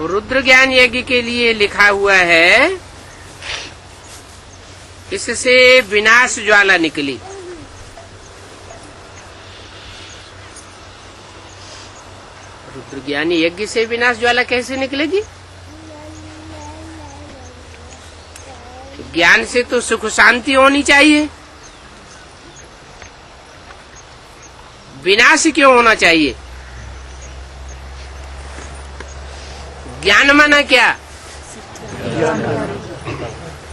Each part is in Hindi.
रुद्र ज्ञान यज्ञ के लिए लिखा हुआ है, इससे विनाश ज्वाला निकली। रुद्र ज्ञान यज्ञ से विनाश ज्वाला कैसे निकलेगी? ज्ञान से तो सुख शांति होनी चाहिए, विनाश क्यों होना चाहिए? ज्ञान माना क्या?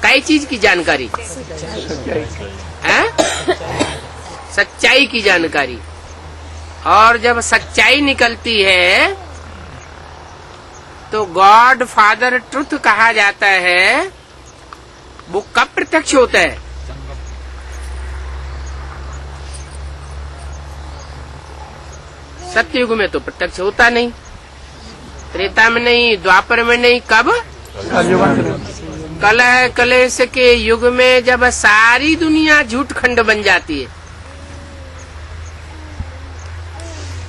कई चीज की जानकारी है, सच्चाई की जानकारी। और जब सच्चाई निकलती है तो गॉड फादर ट्रुथ कहा जाता है, वो कब प्रत्यक्ष होता है? सत्ययुग में तो प्रत्यक्ष होता नहीं, त्रेता में नहीं, द्वापर में नहीं, कब? कलह कलेश के युग में जब सारी दुनिया झूठ खंड बन जाती है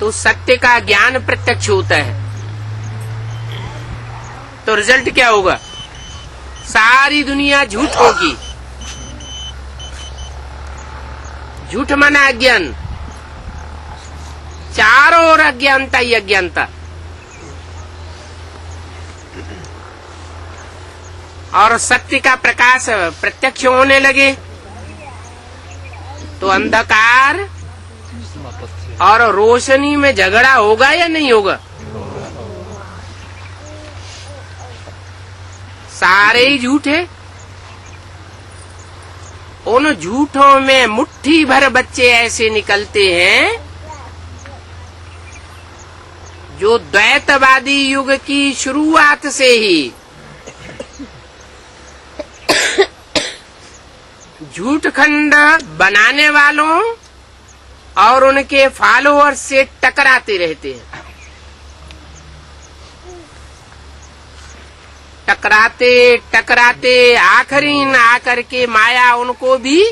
तो सत्य का ज्ञान प्रत्यक्ष होता है। तो रिजल्ट क्या होगा? सारी दुनिया झूठ होगी। झूठ माना अज्ञान, चारों ओर अज्ञानता ही अज्ञानता। और सत्य का प्रकाश प्रत्यक्ष होने लगे तो अंधकार और रोशनी में झगड़ा होगा या नहीं होगा? सारे ही झूठ है। उन झूठों में मुट्ठी भर बच्चे ऐसे निकलते हैं जो द्वैतवादी युग की शुरुआत से ही झूठ खंड बनाने वालों और उनके फॉलोअर से टकराते रहते हैं। टकराते टकराते आखिरी न आकर के माया उनको भी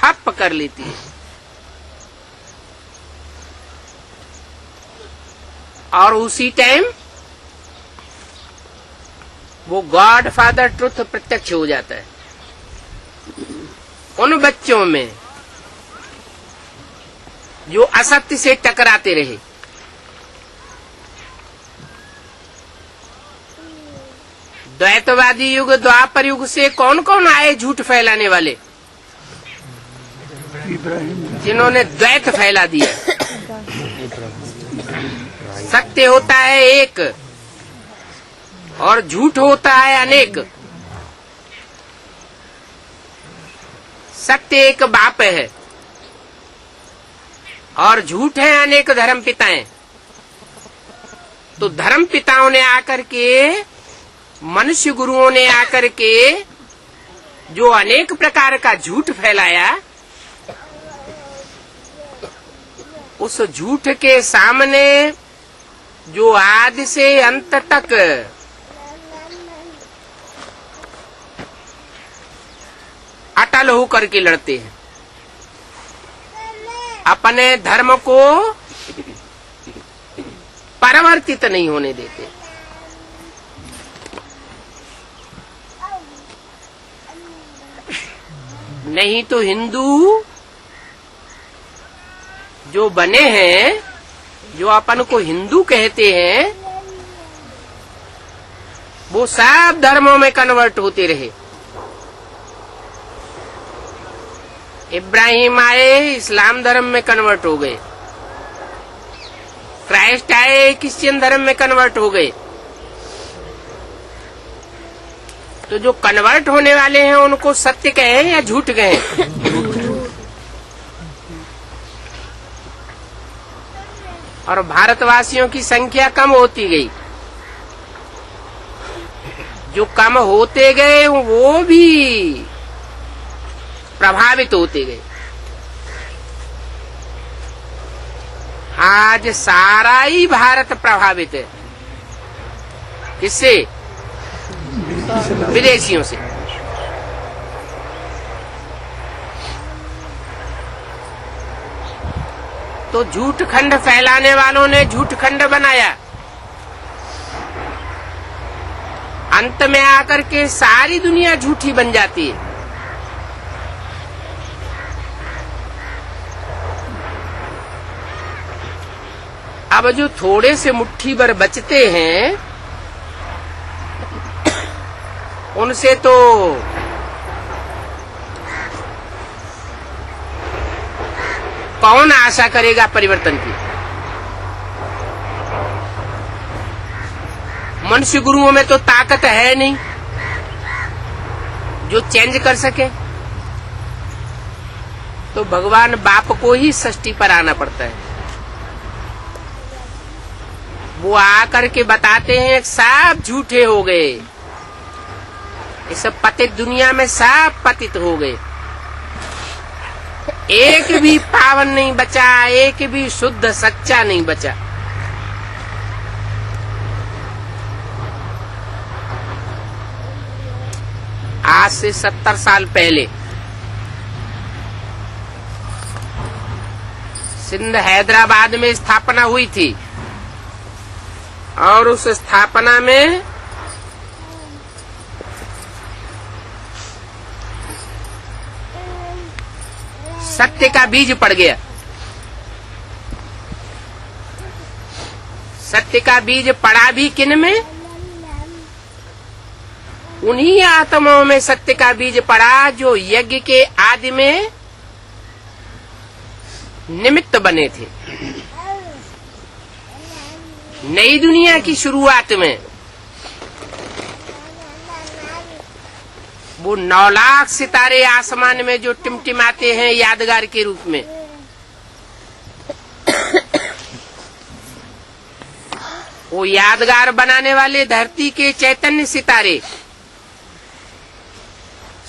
हप कर लेती है। और उसी टाइम वो गॉड फादर ट्रुथ प्रत्यक्ष हो जाता है उन बच्चों में जो असत्य से टकराते रहे। द्वैतवादी युग द्वापर युग से कौन कौन आए झूठ फैलाने वाले, जिन्होंने द्वैत फैला दिया। सत्य होता है एक और झूठ होता है अनेक। सत्य एक बाप है और झूठ है अनेक धर्म पिताएं। तो धर्म पिताओं ने आकर के, मनुष्य गुरुओं ने आकर के जो अनेक प्रकार का झूठ फैलाया, उस झूठ के सामने जो आदि से अंत तक अटल होकर के लड़ते हैं, अपने धर्म को परिवर्तित नहीं होने देते। नहीं तो हिंदू जो बने हैं, जो अपन को हिंदू कहते हैं, वो सब धर्मों में कन्वर्ट होते रहे। इब्राहिम आए, इस्लाम धर्म में कन्वर्ट हो गए। क्राइस्ट आए, क्रिश्चियन धर्म में कन्वर्ट हो गए। तो जो कन्वर्ट होने वाले हैं उनको सत्य कहें या झूठ कहें? और भारतवासियों की संख्या कम होती गई। जो कम होते गए वो भी प्रभावित होते गए। आज सारा ही भारत प्रभावित है। किससे? विदेशियों से। तो झूठ खंड फैलाने वालों ने झूठ खंड बनाया अंत में आकर के सारी दुनिया झूठी बन जाती है। अब जो थोड़े से मुट्ठी भर बचते हैं उनसे तो कौन आशा करेगा परिवर्तन की। मनुष्य गुरुओं में तो ताकत है नहीं जो चेंज कर सके, तो भगवान बाप को ही सृष्टि पर आना पड़ता है। वो आकर के बताते हैं सब झूठे हो गए, ये सब पतित दुनिया में सब पतित हो गए, एक भी पावन नहीं बचा, एक भी शुद्ध सच्चा नहीं बचा। आज से 70 साल पहले सिंध हैदराबाद में स्थापना हुई थी और उस स्थापना में सत्य का बीज पड़ गया। सत्य का बीज पड़ा भी किन में? उन्हीं आत्माओं में सत्य का बीज पड़ा जो यज्ञ के आदि में निमित्त बने थे। नई दुनिया की शुरुआत में वो 9 लाख सितारे आसमान में जो टिमटिमाते हैं यादगार के रूप में, वो यादगार बनाने वाले धरती के चैतन्य सितारे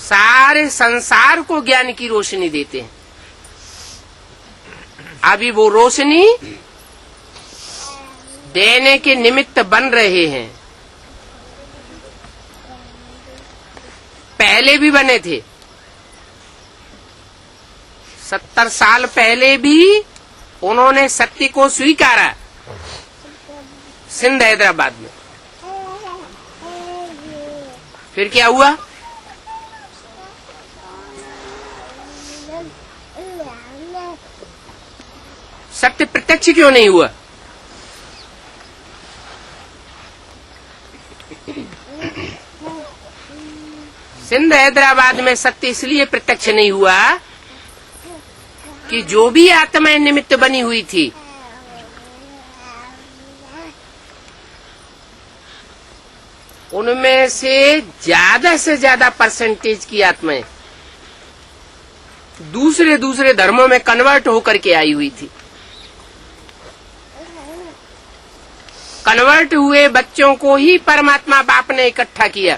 सारे संसार को ज्ञान की रोशनी देते हैं। अभी वो रोशनी देने के निमित्त बन रहे हैं। पहले भी बने थे, 70 साल पहले भी उन्होंने सत्य को स्वीकारा सिंध हैदराबाद में। फिर क्या हुआ? सत्य प्रत्यक्ष क्यों नहीं हुआ? सिंध हैदराबाद में सत्य इसलिए प्रत्यक्ष नहीं हुआ कि जो भी आत्माएं निमित्त बनी हुई थी उनमें से ज्यादा परसेंटेज की आत्माएं दूसरे धर्मों में कन्वर्ट होकर के आई हुई थी। कन्वर्ट हुए बच्चों को ही परमात्मा बाप ने इकट्ठा किया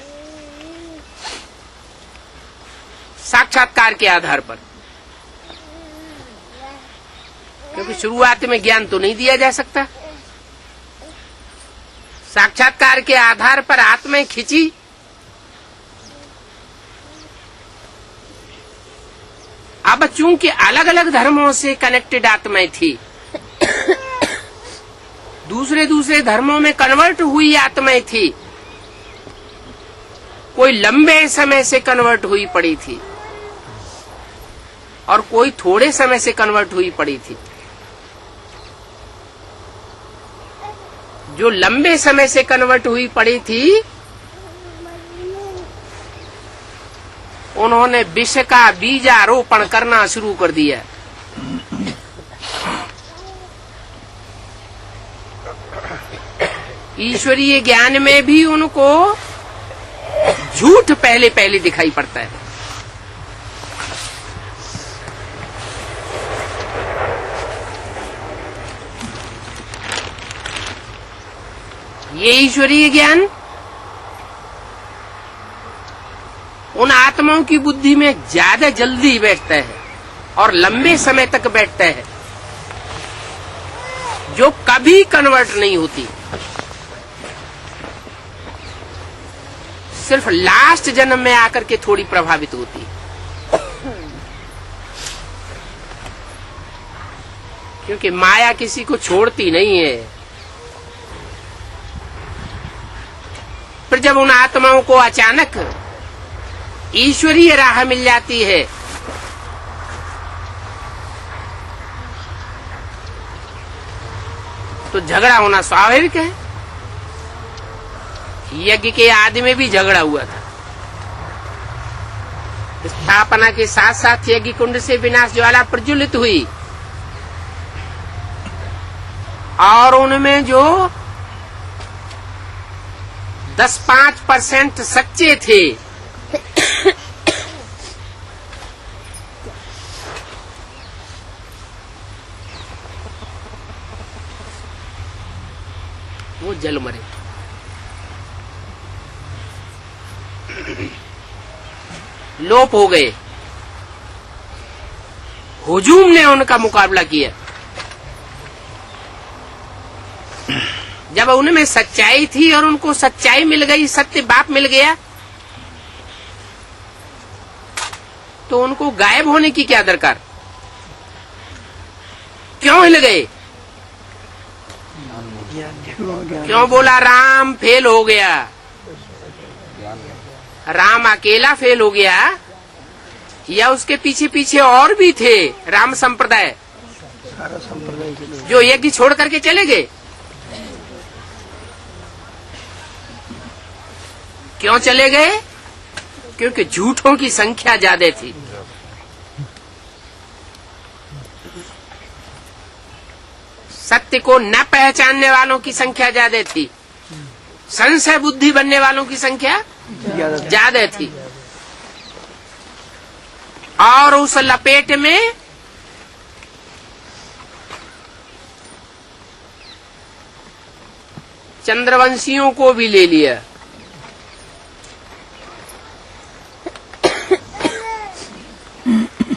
साक्षात्कार के आधार पर, क्योंकि शुरुआत में ज्ञान तो नहीं दिया जा सकता। साक्षात्कार के आधार पर आत्माएं खिंची, अब चूंकि अलग अलग धर्मों से कनेक्टेड आत्माएं थी, दूसरे धर्मों में कन्वर्ट हुई आत्माएं थी, कोई लंबे समय से कन्वर्ट हुई पड़ी थी और कोई थोड़े समय से कन्वर्ट हुई पड़ी थी। जो लंबे समय से कन्वर्ट हुई पड़ी थी उन्होंने विष का बीजारोपण करना शुरू कर दिया। ईश्वरीय ज्ञान में भी उनको झूठ पहले दिखाई पड़ता है। ये ईश्वरीय ज्ञान उन आत्माओं की बुद्धि में ज्यादा जल्दी बैठता है और लंबे समय तक बैठता है, जो कभी कन्वर्ट नहीं होती। सिर्फ लास्ट जन्म में आकर के थोड़ी प्रभावित होती, क्योंकि माया किसी को छोड़ती नहीं है। फिर जब उन आत्माओं को अचानक ईश्वरीय राह मिल जाती है तो झगड़ा होना स्वाभाविक है। यज्ञ के आदि में भी झगड़ा हुआ था। स्थापना के साथ साथ यज्ञ कुंड से विनाश ज्वाला प्रज्वलित हुई और उनमें जो 10-5% सच्चे थे वो जल मरे। लोप हो गए। हुजूम ने उनका मुकाबला किया। जब उनमें सच्चाई थी और उनको सच्चाई मिल गई, सत्य बाप मिल गया, तो उनको गायब होने की क्या दरकार? क्यों हिल गए? क्यों बोला राम फेल हो गया? राम अकेला फेल हो गया या उसके पीछे पीछे और भी थे राम संप्रदाय जो यज्ञ छोड़ करके चले गए? क्यों चले गए? क्योंकि झूठों की संख्या ज्यादा थी। सत्य को न पहचानने वालों की संख्या ज्यादा थी। संशय बुद्धि बनने वालों की संख्या ज्यादा थी। और उस लपेट में चंद्रवंशियों को भी ले लिया।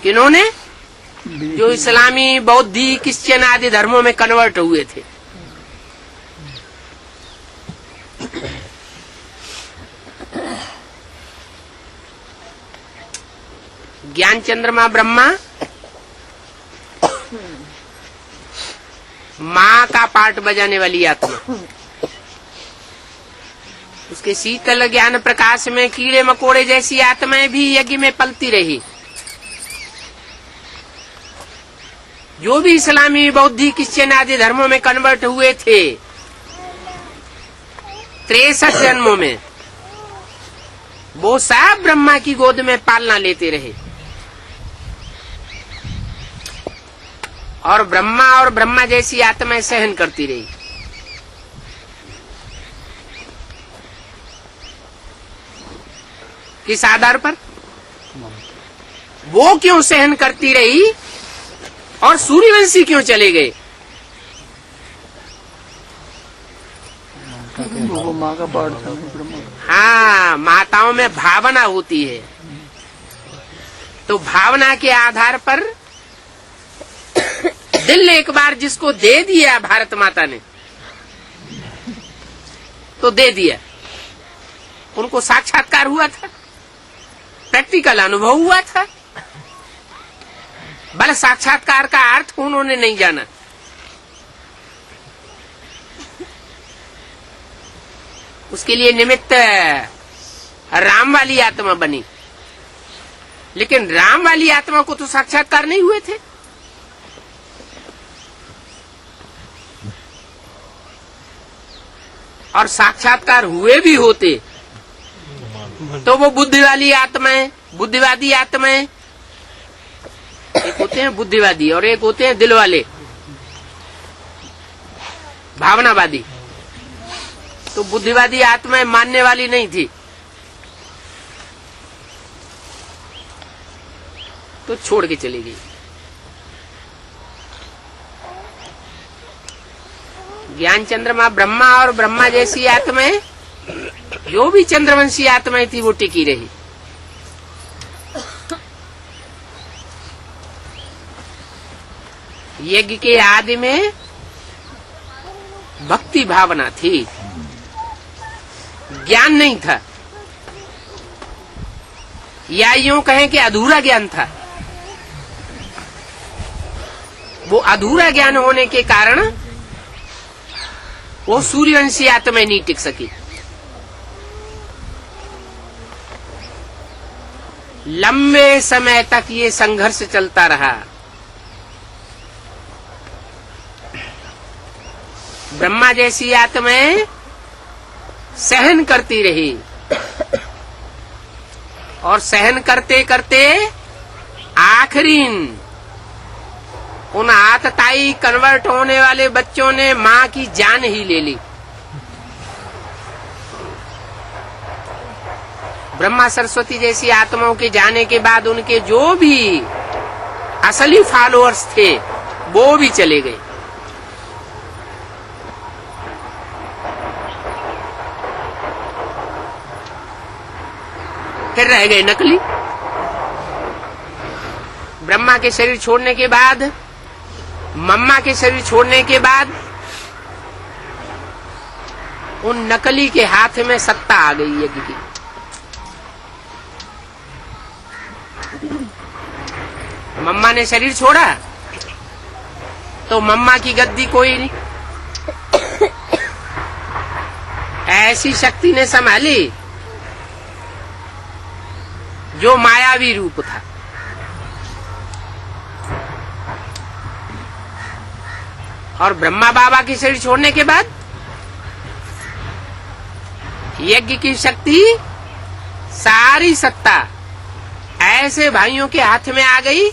किन्होंने? जो इस्लामी, बौद्धी, क्रिश्चियन आदि धर्मों में कन्वर्ट हुए थे। ज्ञान चंद्रमा ब्रह्मा माँ का पार्ट बजाने वाली आत्मा, उसके शीतल ज्ञान प्रकाश में कीड़े मकोड़े जैसी आत्माएं भी यज्ञ में पलती रही। जो भी इस्लामी, बौद्धी, क्रिश्चियन आदि धर्मों में कन्वर्ट हुए थे 63 जन्मों में, वो सब ब्रह्मा की गोद में पालना लेते रहे और ब्रह्मा जैसी आत्माएं सहन करती रही। किस आधार पर? वो क्यों सहन करती रही और सूर्यवंशी क्यों चले गए? वो माँ का पार्ट था ब्रह्मा। हाँ, माताओं में भावना होती है, तो भावना के आधार पर दिल एक बार जिसको दे दिया भारत माता ने, तो दे दिया। उनको साक्षात्कार हुआ था, प्रैक्टिकल अनुभव हुआ था, बल साक्षात्कार का अर्थ उन्होंने नहीं जाना। उसके लिए निमित्त राम वाली आत्मा बनी, लेकिन राम वाली आत्मा को तो साक्षात्कार नहीं हुए थे। और साक्षात्कार हुए भी होते तो वो बुद्धि वाली आत्माएं, बुद्धिवादी आत्माएं, एक होते हैं बुद्धिवादी और एक होते हैं दिल वाले, भावनावादी। तो बुद्धिवादी आत्माएं मानने वाली नहीं थी, तो छोड़ के चली गई। ज्ञान चंद्रमा ब्रह्मा और ब्रह्मा जैसी आत्माएं, जो भी चंद्रवंशी आत्माएं थी, वो टिकी रही। यज्ञ के आदि में भक्ति भावना थी, ज्ञान नहीं था, या यूं कहें कि अधूरा ज्ञान था। वो अधूरा ज्ञान होने के कारण वो सूर्यवंशी आत्मा नहीं टिक सकी। लंबे समय तक ये संघर्ष चलता रहा। ब्रह्मा जैसी आत्माएं सहन करती रही और सहन करते करते आखिरीन उन आतताई कन्वर्ट होने वाले बच्चों ने मां की जान ही ले ली। ब्रह्मा सरस्वती जैसी आत्माओं के जाने के बाद उनके जो भी असली फॉलोअर्स थे वो भी चले गए। फिर रह गए नकली। ब्रह्मा के शरीर छोड़ने के बाद, मम्मा के शरीर छोड़ने के बाद उन नकली के हाथ में सत्ता आ गई यज्ञ की। मम्मा ने शरीर छोड़ा तो मम्मा की गद्दी कोई नहीं, ऐसी शक्ति ने संभाली जो मायावी रूप था। और ब्रह्मा बाबा की शरीर छोड़ने के बाद यज्ञ की शक्ति, सारी सत्ता ऐसे भाइयों के हाथ में आ गई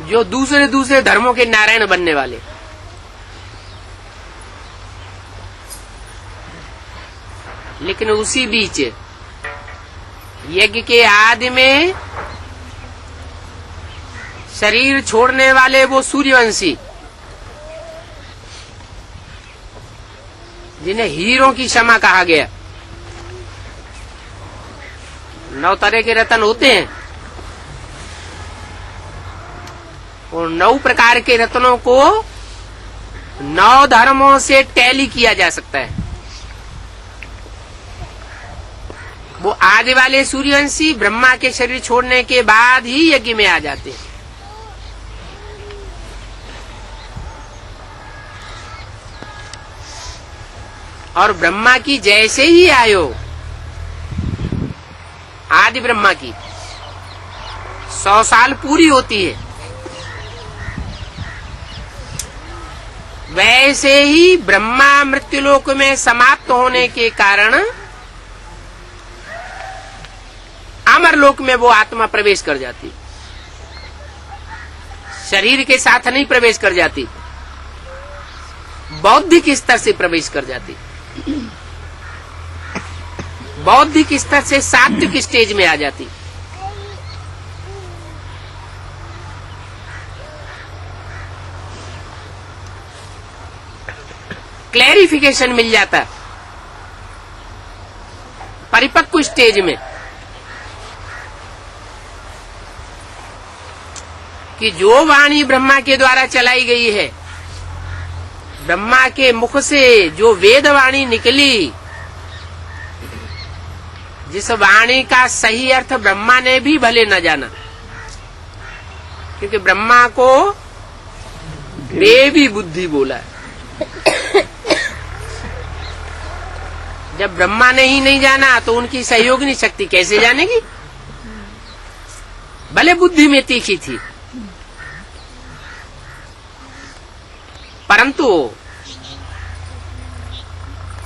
जो दूसरे दूसरे धर्मों के नारायण बनने वाले। लेकिन उसी बीच यज्ञ के आदि में शरीर छोड़ने वाले वो सूर्यवंशी, जिन्हें हीरों की क्षमा कहा गया। 9 तरह के रत्न होते हैं, उन 9 प्रकार के रत्नों को 9 धर्मों से टैली किया जा सकता है। वो आदि वाले सूर्यवंशी ब्रह्मा के शरीर छोड़ने के बाद ही यज्ञ में आ जाते हैं। और ब्रह्मा की जैसे ही आयो, आदि ब्रह्मा की 100 साल पूरी होती है, वैसे ही ब्रह्मा मृत्युलोक में समाप्त होने के कारण अमरलोक में वो आत्मा प्रवेश कर जाती। शरीर के साथ नहीं प्रवेश कर जाती, बौद्धिक स्तर से प्रवेश कर जाती। बौद्धिक स्तर से सात्विक स्टेज में आ जाती। क्लैरिफिकेशन मिल जाता परिपक्व स्टेज में कि जो वाणी ब्रह्मा के द्वारा चलाई गई है, ब्रह्मा के मुख से जो वेद वाणी निकली, जिस वाणी का सही अर्थ ब्रह्मा ने भी भले न जाना, क्योंकि ब्रह्मा को देवी बुद्धि बोला है। जब ब्रह्मा ने ही नहीं जाना तो उनकी सहयोगिनी शक्ति कैसे जानेगी? भले बुद्धि में तीखी थी, परंतु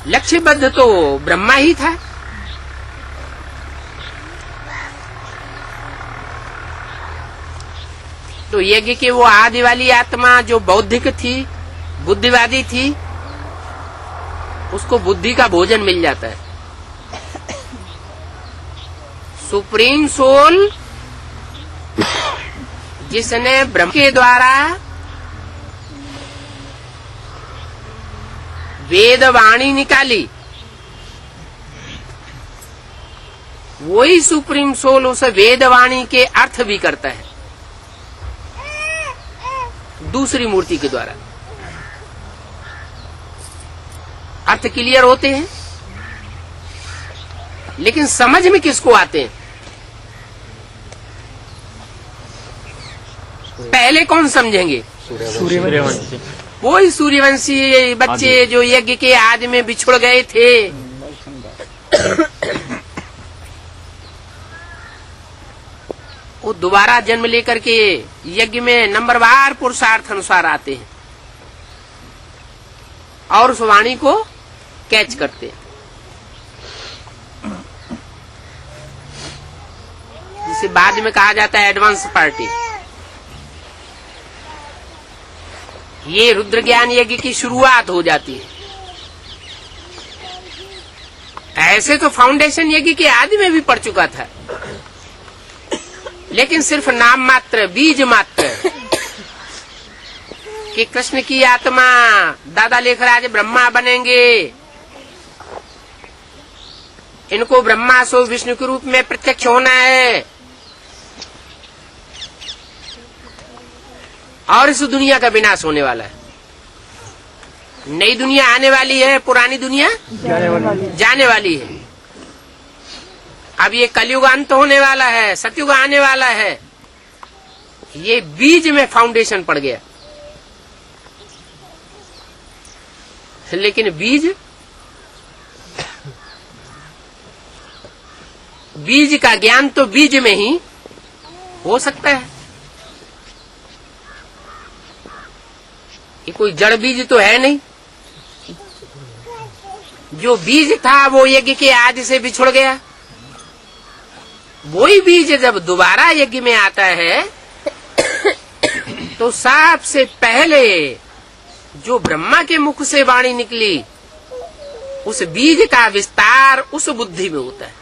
लक्ष्यबद्ध तो ब्रह्मा ही था। तो यज्ञ के वो आदि वाली आत्मा जो बौद्धिक थी, बुद्धिवादी थी, उसको बुद्धि का भोजन मिल जाता है। सुप्रीम सोल जिसने ब्रह्म के द्वारा वेद वाणी निकाली, वही सुप्रीम सोल उस वेद वाणी के अर्थ भी करता है दूसरी मूर्ति के द्वारा। अर्थ क्लियर होते हैं, लेकिन समझ में किसको आते हैं? पहले कौन समझेंगे? सूर्यवंशी। वही सूर्यवंशी बच्चे जो यज्ञ के आदि में बिछुड़ गए थे, वो दोबारा जन्म लेकर के यज्ञ में नंबरवार पुरुषार्थ अनुसार आते हैं और उस वाणी को कैच करते हैं, जिसे बाद में कहा जाता है एडवांस पार्टी। ये रुद्र ज्ञान यज्ञ की शुरुआत हो जाती है। ऐसे तो फाउंडेशन यज्ञ के आदि में भी पड़ चुका था, लेकिन सिर्फ नाम मात्र, बीज मात्र कि कृष्ण की आत्मा दादा लेखराज ब्रह्मा बनेंगे, इनको ब्रह्मा सो विष्णु के रूप में प्रत्यक्ष होना है और इस दुनिया का विनाश होने वाला है। नई दुनिया आने वाली है, पुरानी दुनिया जाने वाली है। अब ये कलयुग अंत होने वाला है, सतयुग आने वाला है। ये बीज में फाउंडेशन पड़ गया, लेकिन बीज का ज्ञान तो बीज में ही हो सकता है। ये कोई जड़ बीज तो है नहीं। जो बीज था वो यज्ञ के आदि से बिछुड़ गया। वही बीज जब दोबारा यज्ञ में आता है तो सबसे पहले जो ब्रह्मा के मुख से वाणी निकली, उस बीज का विस्तार उस बुद्धि में होता है।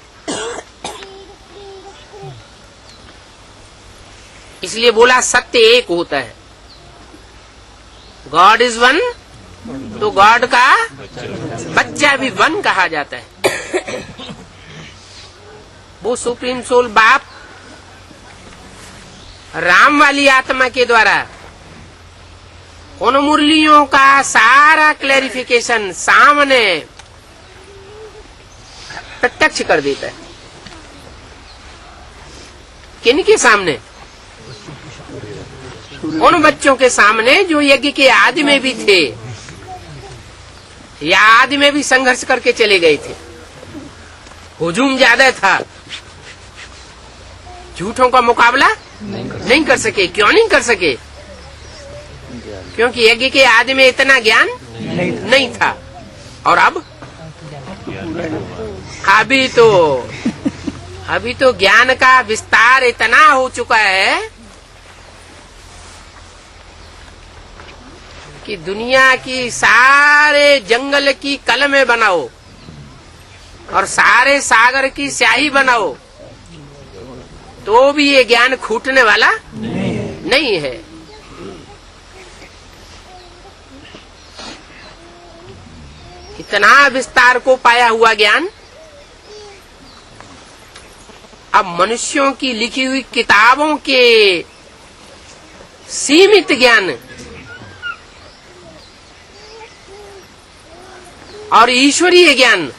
इसलिए बोला सत्य एक होता है। गॉड इज वन, तो गॉड का बच्चा भी वन कहा जाता है। वो सुप्रीम सोल बाप राम वाली आत्मा के द्वारा उन मुरलियों का सारा क्लैरिफिकेशन सामने प्रत्यक्ष कर देता है। किनके सामने? उन बच्चों के सामने जो यज्ञ के आदि में भी थे या आदि में भी संघर्ष करके चले गए थे। हुजूम ज्यादा था, झूठों का मुकाबला नहीं कर सके। क्यों नहीं कर सके? क्योंकि यज्ञ के आदि में इतना ज्ञान नहीं था। और अब अभी तो ज्ञान का विस्तार इतना हो चुका है कि दुनिया की सारे जंगल की कलमें बनाओ और सारे सागर की स्याही बनाओ तो भी ये ज्ञान खूटने वाला नहीं है। इतना विस्तार को पाया हुआ ज्ञान अब मनुष्यों की लिखी हुई किताबों के सीमित ज्ञान और ईश्वरीय ज्ञान,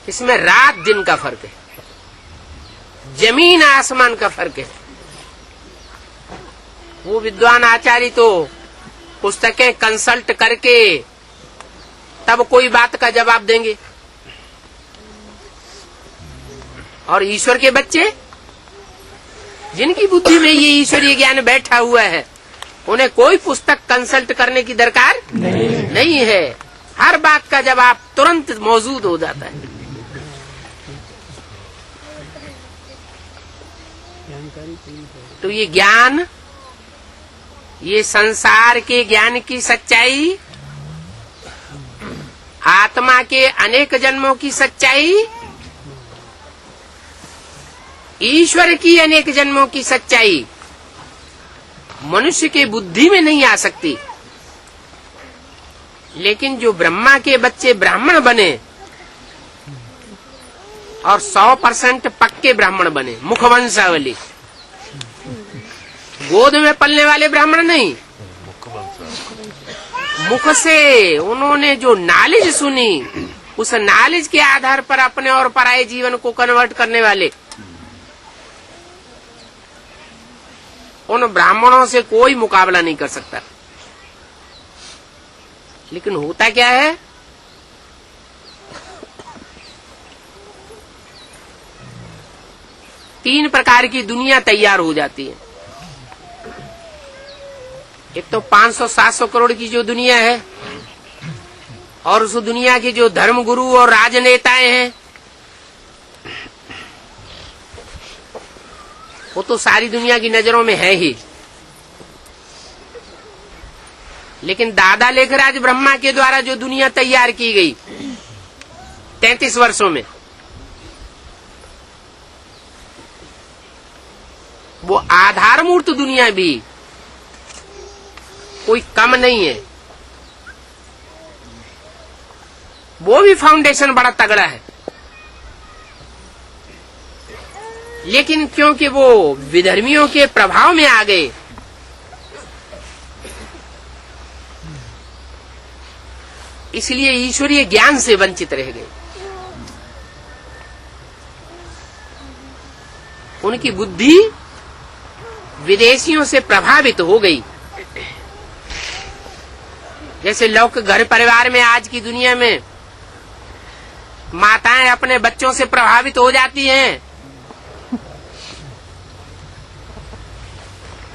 इसमें रात दिन का फर्क है, जमीन आसमान का फर्क है। वो विद्वान आचार्य तो पुस्तकें कंसल्ट करके तब कोई बात का जवाब देंगे, और ईश्वर के बच्चे जिनकी बुद्धि में ये ईश्वरीय ज्ञान बैठा हुआ है, उन्हें कोई पुस्तक कंसल्ट करने की दरकार नहीं है। हर बात का जवाब तुरंत मौजूद हो जाता है। तो ये ज्ञान, ये संसार के ज्ञान की सच्चाई, आत्मा के अनेक जन्मों की सच्चाई, ईश्वर की अनेक जन्मों की सच्चाई मनुष्य के बुद्धि में नहीं आ सकती। लेकिन जो ब्रह्मा के बच्चे ब्राह्मण बने और 100% पक्के ब्राह्मण बने, मुखवंशावली, गोद में पलने वाले ब्राह्मण नहीं, मुख से उन्होंने जो नॉलेज सुनी, उस नॉलेज के आधार पर अपने और पराये जीवन को कन्वर्ट करने वाले, उन ब्राह्मणों से कोई मुकाबला नहीं कर सकता। लेकिन होता क्या है, 3 प्रकार की दुनिया तैयार हो जाती है। एक तो 500-700 करोड़ की जो दुनिया है, और उस दुनिया के जो धर्म गुरु और राजनेताएं हैं, वो तो सारी दुनिया की नजरों में है ही। लेकिन दादा लेखराज ब्रह्मा के द्वारा जो दुनिया तैयार की गई 33 वर्षों में, वो आधारमूर्त दुनिया भी कोई कम नहीं है। वो भी फाउंडेशन बड़ा तगड़ा है। लेकिन क्योंकि वो विधर्मियों के प्रभाव में आ गए, इसलिए ईश्वरीय ज्ञान से वंचित रह गए। उनकी बुद्धि विदेशियों से प्रभावित हो गई। जैसे लोग घर परिवार में आज की दुनिया में माताएं अपने बच्चों से प्रभावित हो जाती हैं,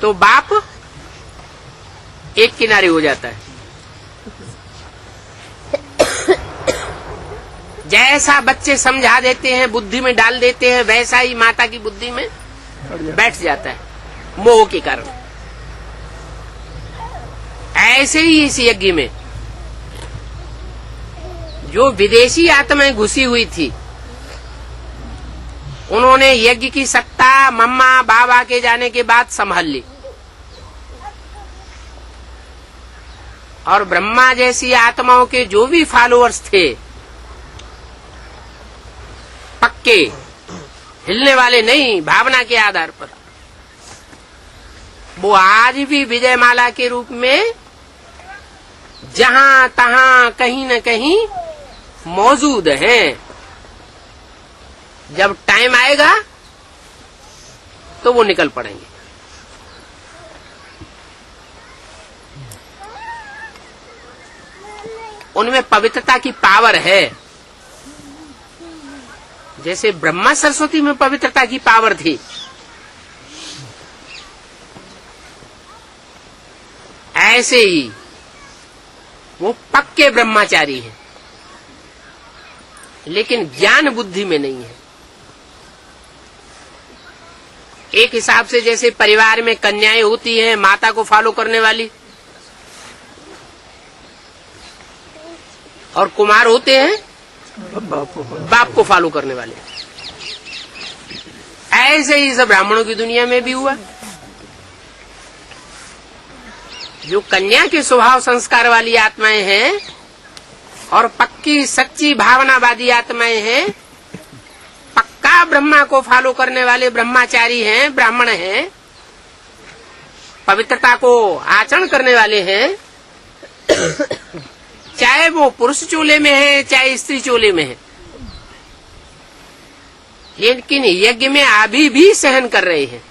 तो बाप एक किनारे हो जाता है। जैसा बच्चे समझा देते हैं, बुद्धि में डाल देते हैं, वैसा ही माता की बुद्धि में बैठ जाता है, मोह के कारण। ऐसे ही इस यज्ञ में जो विदेशी आत्माएं घुसी हुई थी, उन्होंने यज्ञ की सत्ता मम्मा बाबा के जाने के बाद संभाल ली, और ब्रह्मा जैसी आत्माओं के जो भी फॉलोअर्स थे, पक्के, हिलने वाले नहीं, भावना के आधार पर, वो आज भी विजयमाला के रूप में जहां तहां कहीं न कहीं मौजूद हैं। जब टाइम आएगा तो वो निकल पड़ेंगे। उनमें पवित्रता की पावर है। जैसे ब्रह्मा सरस्वती में पवित्रता की पावर थी, ऐसे ही वो पक्के ब्रह्मचारी हैं, लेकिन ज्ञान बुद्धि में नहीं है। एक हिसाब से जैसे परिवार में कन्याएं होती हैं माता को फॉलो करने वाली, और कुमार होते हैं बाप को फॉलो करने वाले। ऐसे ही सब ब्राह्मणों की दुनिया में भी हुआ। जो कन्या के स्वभाव संस्कार वाली आत्माएं हैं और पक्की सच्ची भावनावादी आत्माएं हैं, पक्का ब्रह्मा को फॉलो करने वाले ब्रह्मचारी हैं, ब्राह्मण हैं, पवित्रता को आचरण करने वाले हैं, चाहे वो पुरुष चोले में है चाहे स्त्री चोले में है, लेकिन यज्ञ में अभी भी सहन कर रहे हैं।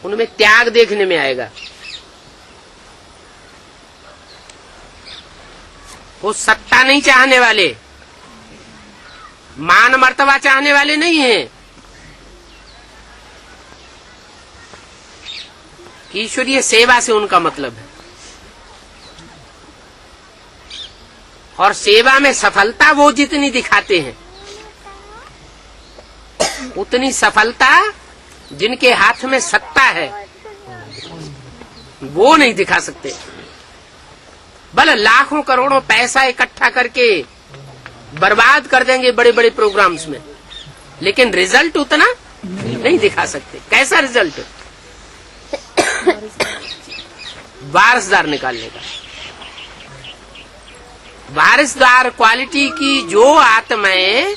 उनमें त्याग देखने में आएगा। वो सत्ता नहीं चाहने वाले, मान मर्तबा चाहने वाले नहीं हैं। ईश्वरीय सेवा से उनका मतलब है, और सेवा में सफलता वो जितनी दिखाते हैं, उतनी सफलता जिनके हाथ में सत्ता है वो नहीं दिखा सकते। भले लाखों करोड़ों पैसा इकट्ठा करके बर्बाद कर देंगे बड़े बड़े प्रोग्राम्स में, लेकिन रिजल्ट उतना नहीं दिखा सकते। कैसा रिजल्ट? वारिसदार निकालने का। वारिसदार क्वालिटी की जो आत्माएं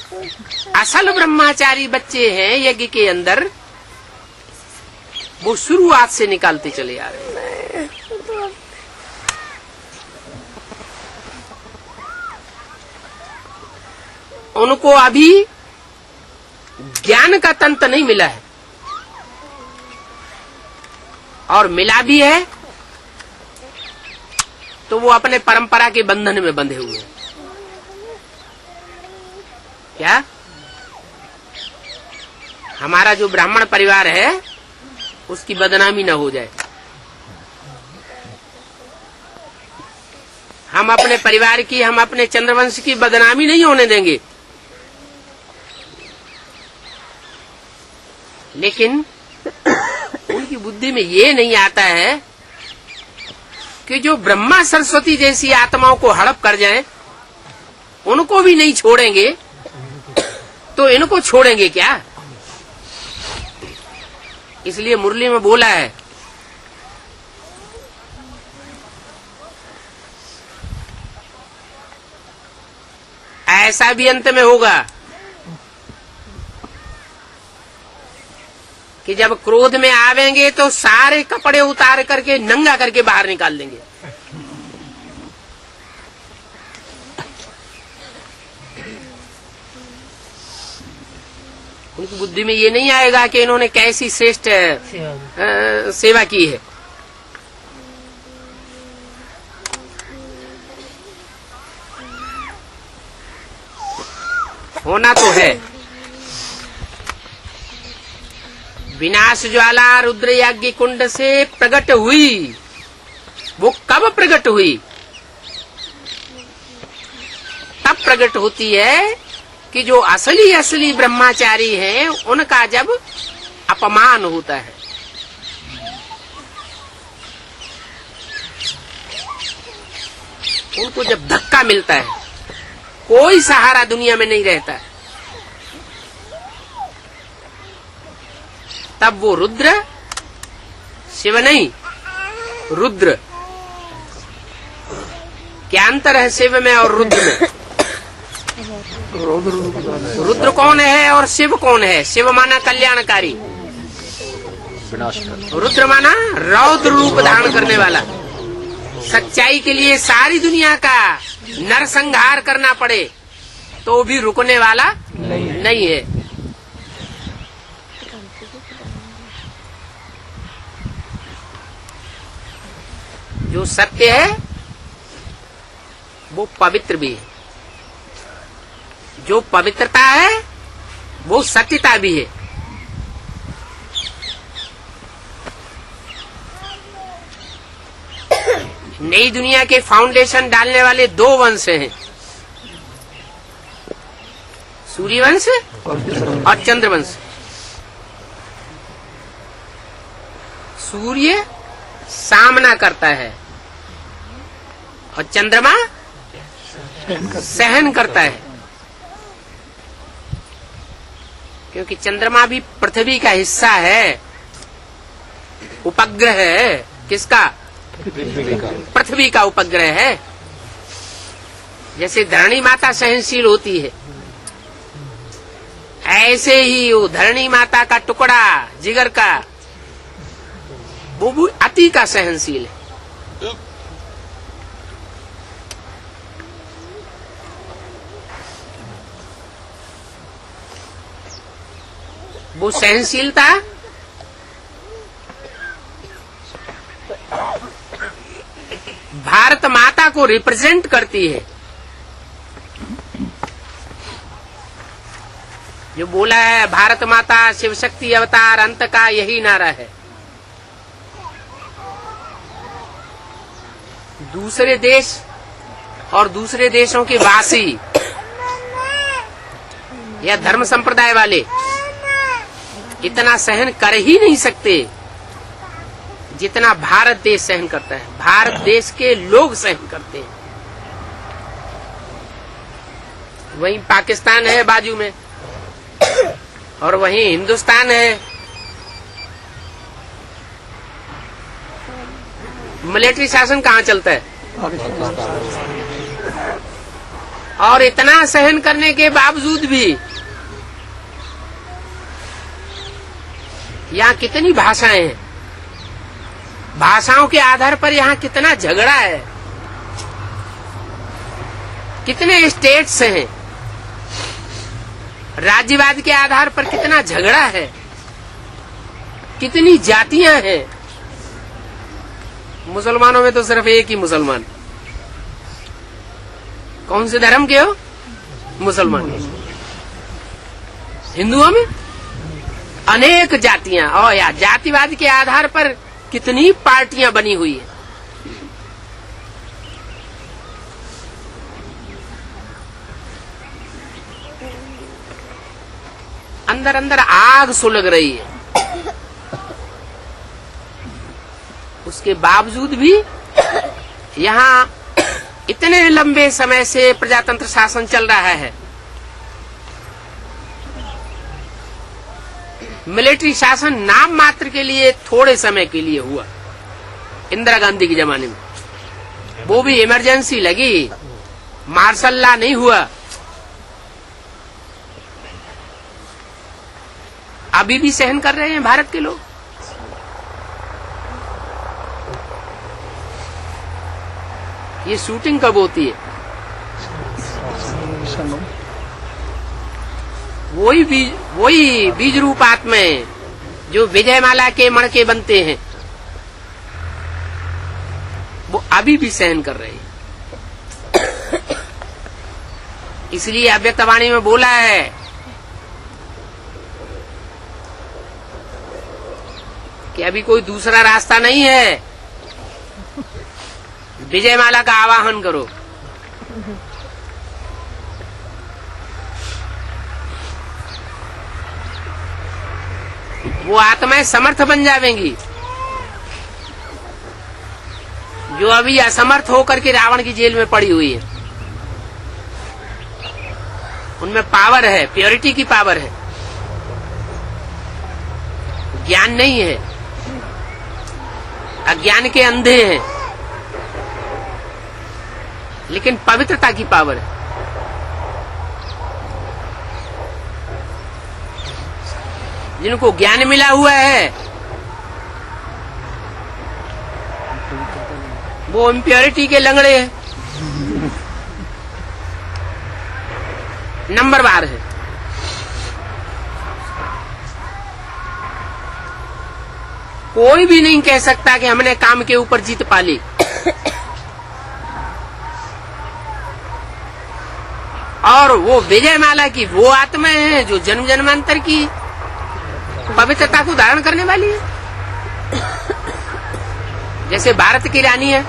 असल ब्रह्मचारी बच्चे हैं यज्ञ के अंदर, वो शुरुआत से निकालते चले आ रहे हैं। उनको अभी ज्ञान का तंत्र नहीं मिला है, और मिला भी है तो वो अपने परंपरा के बंधन में बंधे हुए हैं। क्या हमारा जो ब्राह्मण परिवार है उसकी बदनामी न हो जाए। हम अपने परिवार की, हम अपने चंद्रवंश की बदनामी नहीं होने देंगे। लेकिन उनकी बुद्धि में ये नहीं आता है कि जो ब्रह्मा सरस्वती जैसी आत्माओं को हड़प कर जाएं, उनको भी नहीं छोड़ेंगे तो इनको छोड़ेंगे क्या। इसलिए मुरली में बोला है, ऐसा भी अंत में होगा कि जब क्रोध में आवेंगे तो सारे कपड़े उतार करके नंगा करके बाहर निकाल देंगे। उनकी बुद्धि में ये नहीं आएगा कि इन्होंने कैसी श्रेष्ठ सेवा की है। होना तो है। विनाश ज्वाला रुद्र याज्ञ कुंड से प्रकट हुई। वो कब प्रकट हुई? तब प्रकट होती है कि जो असली ब्रह्मचारी हैं उनका जब अपमान होता है, उनको जब धक्का मिलता है, कोई सहारा दुनिया में नहीं रहता है, तब वो रुद्र, शिव नहीं रुद्र। क्या अंतर है शिव में और रुद्र में? रुद्र कौन है और शिव कौन है? शिव माना कल्याणकारी, रुद्र माना रौद्र रूप धारण करने वाला। सच्चाई के लिए सारी दुनिया का नरसंहार करना पड़े तो भी रुकने वाला नहीं है। जो सत्य है वो पवित्र भी है, जो पवित्रता है वो सत्यता भी है। नई दुनिया के फाउंडेशन डालने वाले दो वंश हैं, सूर्यवंश और चंद्रवंश। सूर्य सामना करता है और चंद्रमा सहन करता है, क्योंकि चंद्रमा भी पृथ्वी का हिस्सा है, उपग्रह है। किसका? पृथ्वी का उपग्रह है। जैसे धरणी माता सहनशील होती है, ऐसे ही वो धरणी माता का टुकड़ा जिगर का वो भी अति का सहनशील है। वो सहनशीलता भारत माता को रिप्रेजेंट करती है। जो बोला है भारत माता शिव शक्ति अवतार अंत का, यही नारा है। दूसरे देश और दूसरे देशों के वासी या धर्म संप्रदाय वाले इतना सहन कर ही नहीं सकते जितना भारत देश सहन करता है। भारत देश के लोग सहन करते हैं। वहीं पाकिस्तान है बाजू में और वहीं हिंदुस्तान है। मिलिट्री शासन कहाँ चलता है? और इतना सहन करने के बावजूद भी यहाँ कितनी भाषाएं हैं, भाषाओं के आधार पर यहाँ कितना झगड़ा है, कितने स्टेट्स हैं, राज्यवाद के आधार पर कितना झगड़ा है, कितनी जातियां हैं। मुसलमानों में तो सिर्फ एक ही मुसलमान। कौन से धर्म के हो? मुसलमान। हिंदुओं में अनेक जातियां, और या जातिवाद के आधार पर कितनी पार्टियां बनी हुई है। अंदर अंदर आग सुलग रही है। उसके बावजूद भी यहाँ इतने लंबे समय से प्रजातंत्र शासन चल रहा है। मिलिट्री शासन नाम मात्र के लिए थोड़े समय के लिए हुआ इंदिरा गांधी के जमाने में, वो भी इमरजेंसी लगी, मार्शल लॉ नहीं हुआ। अभी भी सहन कर रहे हैं भारत के लोग। ये शूटिंग कब होती है? वही बीज रूप आत्माएं जो विजयमाला के मणके बनते हैं, वो अभी भी सहन कर रहे हैं। इसलिए अव्यक्तवाणी में बोला है कि अभी कोई दूसरा रास्ता नहीं है, विजयमाला का आवाहन करो। वो आत्माएं समर्थ बन जाएंगी जो अभी असमर्थ होकर के रावण की जेल में पड़ी हुई है। उनमें पावर है, प्योरिटी की पावर है, ज्ञान नहीं है, अज्ञान के अंधे हैं, लेकिन पवित्रता की पावर है। जिनको ज्ञान मिला हुआ है वो इम्प्योरिटी के लंगड़े हैं, नंबरवार है। कोई भी नहीं कह सकता कि हमने काम के ऊपर जीत पा ली। और वो विजयमाला की वो आत्माएं हैं जो जन्म जन्मांतर की पवित्रता को धारण करने वाली है। जैसे भारत की रानी है,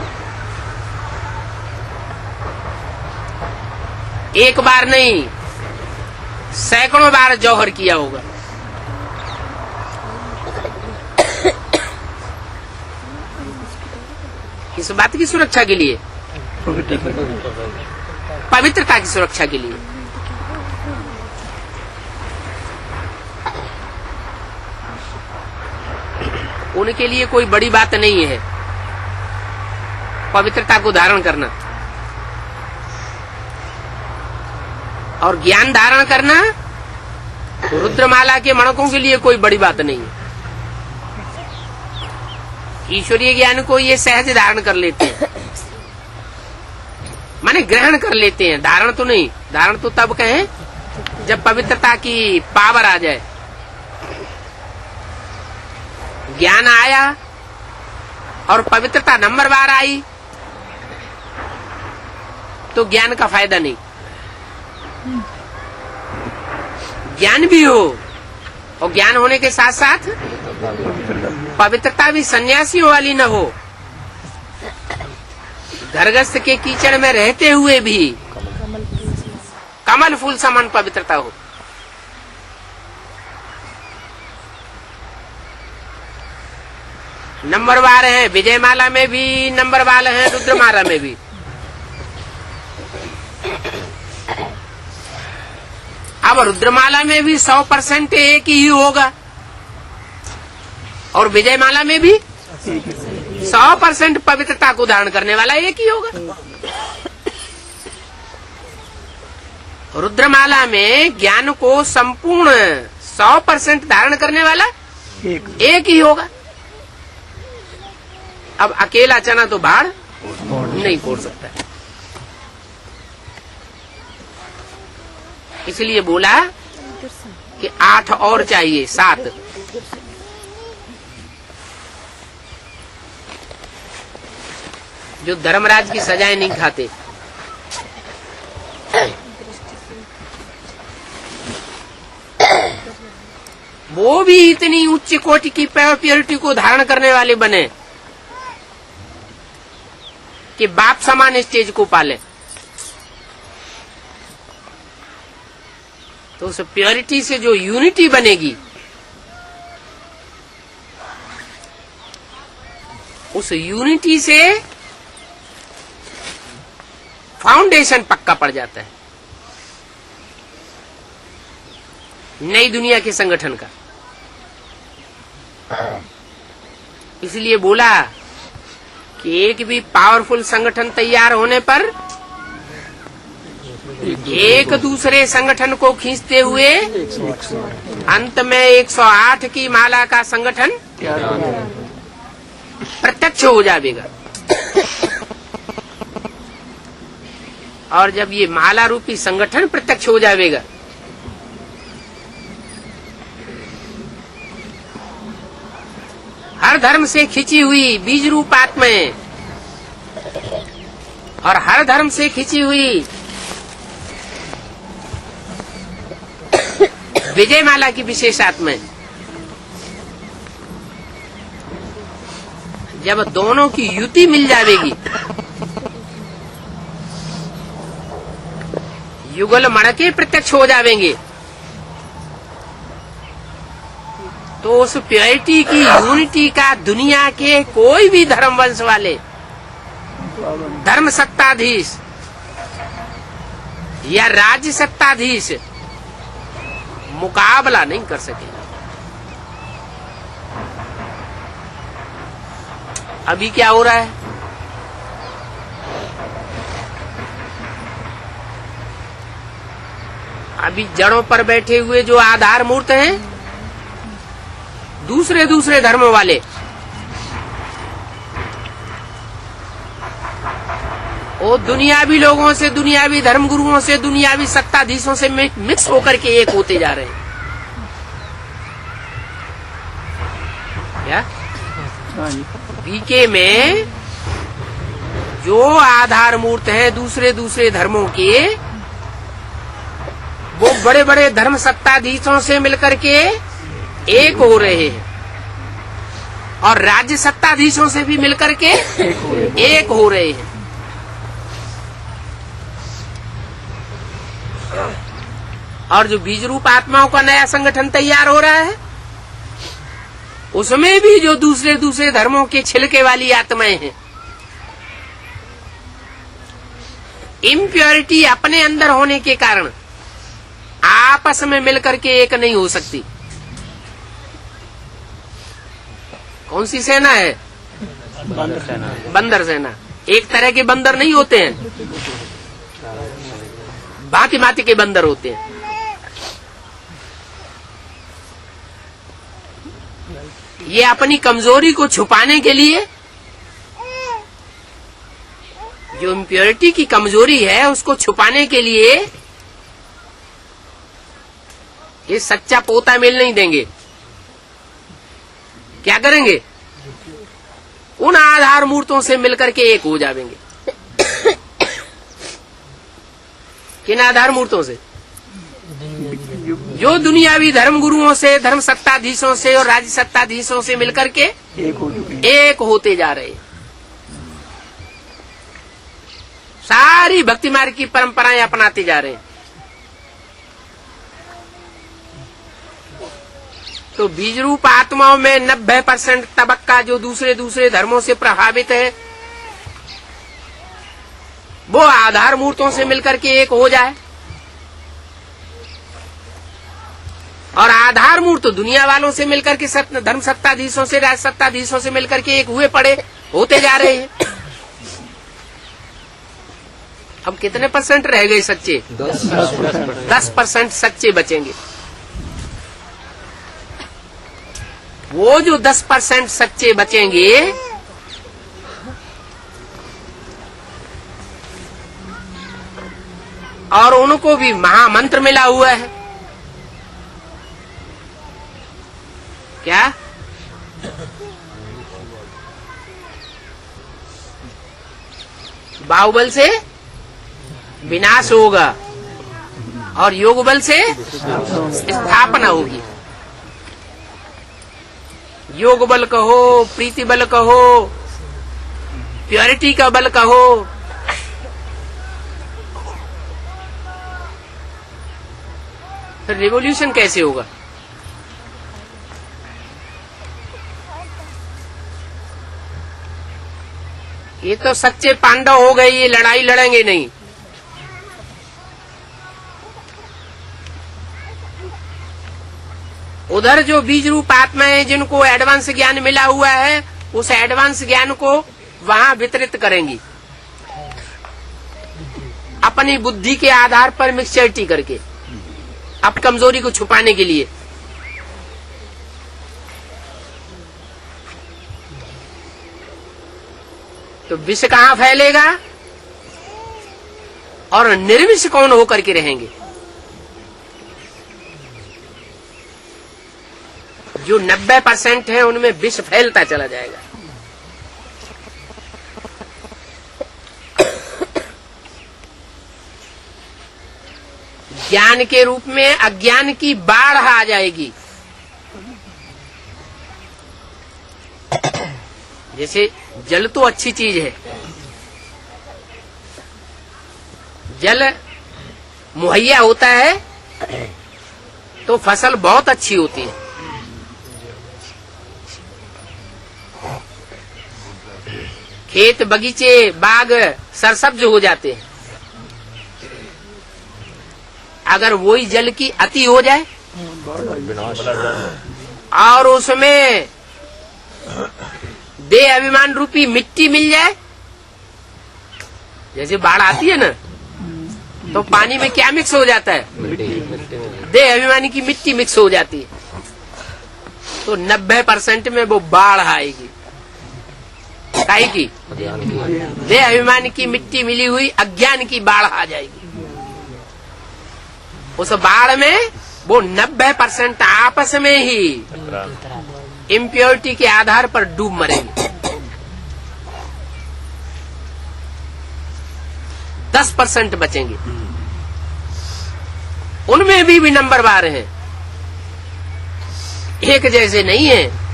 एक बार नहीं सैकड़ों बार जौहर किया होगा। इस बात की सुरक्षा के लिए, पवित्रता की सुरक्षा के लिए। उनके लिए कोई बड़ी बात नहीं है पवित्रता को धारण करना, और ज्ञान धारण करना रुद्रमाला के मणकों के लिए कोई बड़ी बात नहीं है। ईश्वरीय ज्ञान को ये सहज धारण कर लेते हैं, माने ग्रहण कर लेते हैं। धारण तो नहीं, धारण तो तब कहें जब पवित्रता की पावर आ जाए। ज्ञान आया और पवित्रता नंबरवार आई तो ज्ञान का फायदा नहीं। ज्ञान भी हो और ज्ञान होने के साथ साथ पवित्रता भी सन्यासियों वाली न हो। घरगस्थ के कीचड़ में रहते हुए भी कमल फूल समान पवित्रता हो। नंबरवार है, विजयमाला में भी नंबरवार है, रुद्रमाला में भी। अब रुद्रमाला में भी 100% एक ही होगा और विजयमाला में भी 100% पवित्रता को धारण करने वाला एक ही होगा। रुद्रमाला में ज्ञान को संपूर्ण 100% धारण करने वाला एक ही होगा। अब अकेला चना तो बाढ़ नहीं फोड़ सकता, इसलिए बोला कि 8 और चाहिए, 7। जो धर्मराज की सजाएं नहीं खाते। वो भी इतनी उच्च कोटि की प्योरिटी को धारण करने वाले बने कि बाप समान स्टेज को पाले। तो उस प्योरिटी से जो यूनिटी बनेगी, उस यूनिटी से फाउंडेशन पक्का पड़ जाता है नई दुनिया के संगठन का। इसलिए बोला कि एक भी पावरफुल संगठन तैयार होने पर एक दूसरे संगठन को खींचते हुए अंत में 108 की माला का संगठन प्रत्यक्ष हो जाएगा। और जब ये माला रूपी संगठन प्रत्यक्ष हो जाएगा, हर धर्म से खिंची हुई बीज रूप आत्माएं और हर धर्म से खिंची हुई विजय माला की विशेष आत्माएं, जब दोनों की युति मिल जाएगी, युगल मणके प्रत्यक्ष हो जाएंगे, तो उस प्योरिटी की यूनिटी का दुनिया के कोई भी धर्म वंश वाले धर्म सत्ताधीश या राज्य सत्ताधीश मुकाबला नहीं कर सकेगा। अभी क्या हो रहा है? अभी जड़ों पर बैठे हुए जो आधार मूर्त हैं, दूसरे दूसरे धर्म वाले, वो दुनियावी लोगों से, दुनियावी धर्मगुरुओं से, दुनियावी सत्ताधीशों से मिक्स होकर के एक होते जा रहे हैं। क्या बीके में जो आधार मूर्त हैं दूसरे दूसरे धर्मों के, वो बड़े बड़े धर्म सत्ताधीशों से मिलकर के एक हो रहे हैं और राज्य सत्ताधीशों से भी मिलकर के एक हो रहे हैं। और जो बीज रूप आत्माओं का नया संगठन तैयार हो रहा है, उसमें भी जो दूसरे दूसरे धर्मों के छिलके वाली आत्माएं हैं, इम्प्योरिटी अपने अंदर होने के कारण आपस में मिलकर के एक नहीं हो सकती। कौन सी सेना है? बंदर सेना। बंदर सेना। एक तरह के बंदर नहीं होते हैं, भांति भांति के बंदर होते हैं। ये अपनी कमजोरी को छुपाने के लिए, जो इम्प्योरिटी की कमजोरी है उसको छुपाने के लिए, ये सच्चा पोता मेल नहीं देंगे। क्या करेंगे? उन आधार मूर्तों से मिलकर के एक हो जाएंगे। किन आधार मूर्तों से? जो दुनियावी धर्म गुरुओं से, धर्म सत्ताधीशों से और राज्य सत्ताधीशों से मिलकर के एक होते जा रहे हैं। सारी भक्ति मार्ग की परंपराएं अपनाते जा रहे हैं। तो बीज रूप आत्माओं में 90% तबक्का जो दूसरे दूसरे धर्मों से प्रभावित है, वो आधार मूर्तों से मिलकर के एक हो जाए। और आधार मूर्त दुनिया वालों से मिलकर के धर्म सत्ताधीशों से, राज सत्ताधीशों से मिलकर के एक हुए पड़े होते जा रहे हैं। अब कितने % रह गए सच्चे? 10% सच्चे बचेंगे। वो जो 10% सच्चे बचेंगे, और उनको भी महामंत्र मिला हुआ है। क्या? बाहुबल से विनाश होगा और योग बल से स्थापना होगी। योग बल कहो, प्रीति बल कहो, प्योरिटी का बल कहो, फिर रिवॉल्यूशन कैसे होगा? ये तो सच्चे पांडव हो गए, ये लड़ाई लड़ेंगे नहीं। उधर जो बीज रूप आत्मा है, जिनको एडवांस ज्ञान मिला हुआ है, उस एडवांस ज्ञान को वहां वितरित करेंगी अपनी बुद्धि के आधार पर मिक्सचरिटी करके, अब कमजोरी को छुपाने के लिए। तो विष कहां फैलेगा और निर्विष कौन होकर के रहेंगे? जो 90% है उनमें विष फैलता चला जाएगा। ज्ञान के रूप में अज्ञान की बाढ़ आ जाएगी। जैसे जल तो अच्छी चीज है, जल मुहैया होता है तो फसल बहुत अच्छी होती है। खेत बगीचे बाग सरसब्ज हो जाते हैं। अगर वही जल की अति हो जाए और उसमें देह अभिमान रूपी मिट्टी मिल जाए, जैसे बाढ़ आती है ना, तो पानी में क्या मिक्स हो जाता है? देह अभिमानी की मिट्टी मिक्स हो जाती है। तो 90% में वो बाढ़ आएगी। काहे की? देह अभिमान की मिट्टी मिली हुई अज्ञान की बाढ़ आ जाएगी। उस बाढ़ में वो 90% आपस में ही इम्प्योरिटी के आधार पर डूब मरेंगे। 10% बचेंगे। उनमें भी नंबरवार हैं, एक जैसे नहीं है।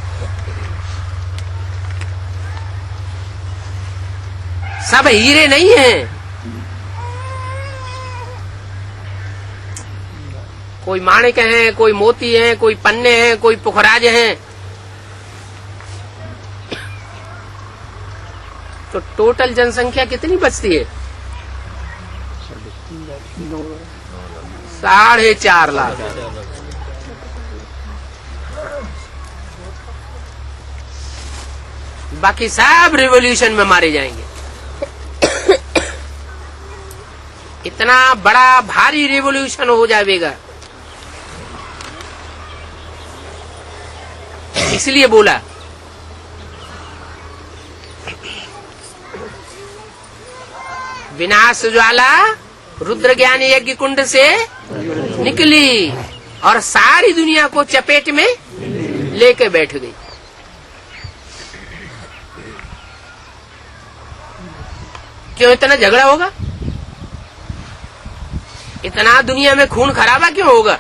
सब हीरे नहीं हैं। कोई माणिक हैं, कोई मोती हैं, कोई पन्ने हैं, कोई पुखराज हैं। तो टोटल जनसंख्या कितनी बचती है? 4.5 लाख। बाकी सब रिवॉल्यूशन में मारे जाएंगे। इतना बड़ा भारी रिवॉल्यूशन हो जाएगा। इसलिए बोला विनाश ज्वाला रुद्र ज्ञान यज्ञ कुंड से निकली और सारी दुनिया को चपेट में लेके बैठ गई। क्यों इतना झगड़ा होगा? इतना दुनिया में खून खराबा क्यों होगा?